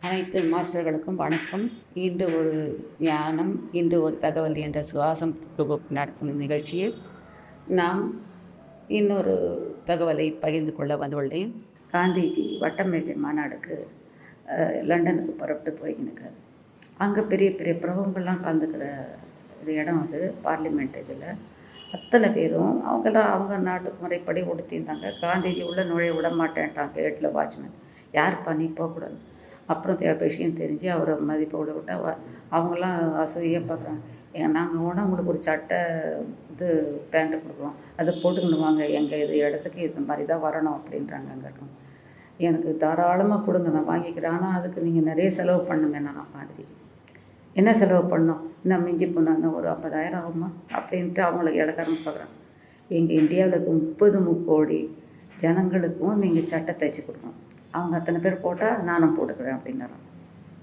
அனைத்து மாஸ்டர்களுக்கும் வணக்கம். இன்று ஒரு ஞானம், இன்று ஒரு தகவல் என்ற சுவாசம் தொகுப்பு நடத்தும் நிகழ்ச்சியில் நாம் இன்னொரு தகவலை பகிர்ந்து கொள்ள வந்துள்ளேன். காந்திஜி வட்டமேஜை மாநாடுக்கு லண்டனுக்கு புறப்பட்டு போய்க்கினுக்காரு. அங்கே பெரிய பெரிய பிரபுங்கள்லாம் கலந்துக்கிற ஒரு இடம் அது, பார்லிமெண்ட். இதில் அத்தனை பேரும் அவங்கெல்லாம் அவங்க நாட்டு முறைப்படி உடுத்தியிருந்தாங்க. காந்திஜி உள்ளே நுழைய விட மாட்டேன்ட்டான் கேட்டில் வாட்ச்மேன். யாருப்பா நீ போகக்கூடாது. அப்புறம் விஷயம் தெரிஞ்சு அவரை மதிப்போடு விட்டால் அவங்களாம் அசூயாக பார்க்குறாங்க. நாங்கள் வேணா உங்களுக்கு ஒரு சட்டை இது பேண்ட்டு கொடுக்குறோம், அதை போட்டுக்கணும் வாங்க, எங்கள் இது இடத்துக்கு இந்த மாதிரி தான் வரணும் அப்படின்றாங்க. அங்கே இருக்கும் எனக்கு தாராளமாக கொடுங்க, நான் வாங்கிக்கிறேன், ஆனால் அதுக்கு நீங்கள் நிறைய செலவு பண்ணுங்க. நான் மாதிரி என்ன செலவு பண்ணோம், இன்னும் மிஞ்சி போனாங்க ஒரு 50,000 ஆகுமா அப்படின்ட்டு அவங்களுக்கு இடக்காரங்க பார்க்குறாங்க. எங்கள் இந்தியாவில் இருக்க 30 கோடி ஜனங்களுக்கும் நீங்கள் சட்டை தைச்சி கொடுக்கணும், அவங்க அத்தனை பேர் போட்டால் நானும் போட்டுக்கிறேன் அப்படின்னாராம்.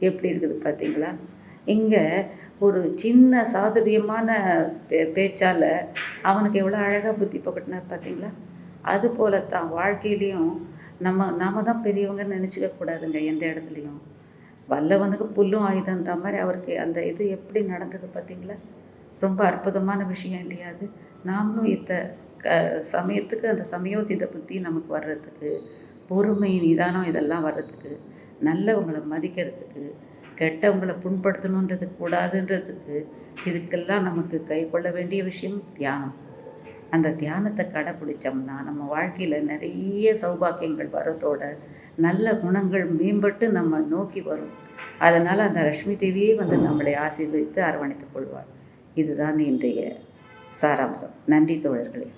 எப்படி இருக்குது பார்த்தீங்களா? இங்கே ஒரு சின்ன சாதுரியமான பேச்சால் அவனுக்கு எவ்வளோ அழகாக புத்தி புகட்டினார் பார்த்தீங்களா? அதுபோல தான் வாழ்க்கையிலையும் நாம் தான் பெரியவங்கன்னு நினச்சிக்க கூடாதுங்க. எந்த இடத்துலையும் வல்லவனுக்கு புல்லும் ஆயுதன்ற மாதிரி அவருக்கு அந்த இது எப்படி நடந்தது பார்த்தீங்களா? ரொம்ப அற்புதமான விஷயம் இல்லையா அது? நாமளும் சமயத்துக்கு அந்த சமயோசித புத்தி நமக்கு வர்றதுக்கு, பொறுமை, நிதானம் இதெல்லாம் வர்றதுக்கு, நல்லவங்களை மதிக்கிறதுக்கு, கெட்டவங்களை புண்படுத்தணுன்றது கூடாதுன்றதுக்கு, இதுக்கெல்லாம் நமக்கு கை கொள்ள வேண்டிய விஷயம் தியானம். அந்த தியானத்தை கடைப்பிடிச்சோம்னா நம்ம வாழ்க்கையில் நிறைய சௌபாக்கியங்கள் வரத்தோட நல்ல குணங்கள் மேம்பட்டு நம்ம நோக்கி வரும். அதனால் அந்த லக்ஷ்மி தேவியே வந்து நம்மளை ஆசீர்வதித்து அரவணைத்துக் கொள்வார். இதுதான் இன்றைய சாராம்சம். நன்றி தோழர்களே.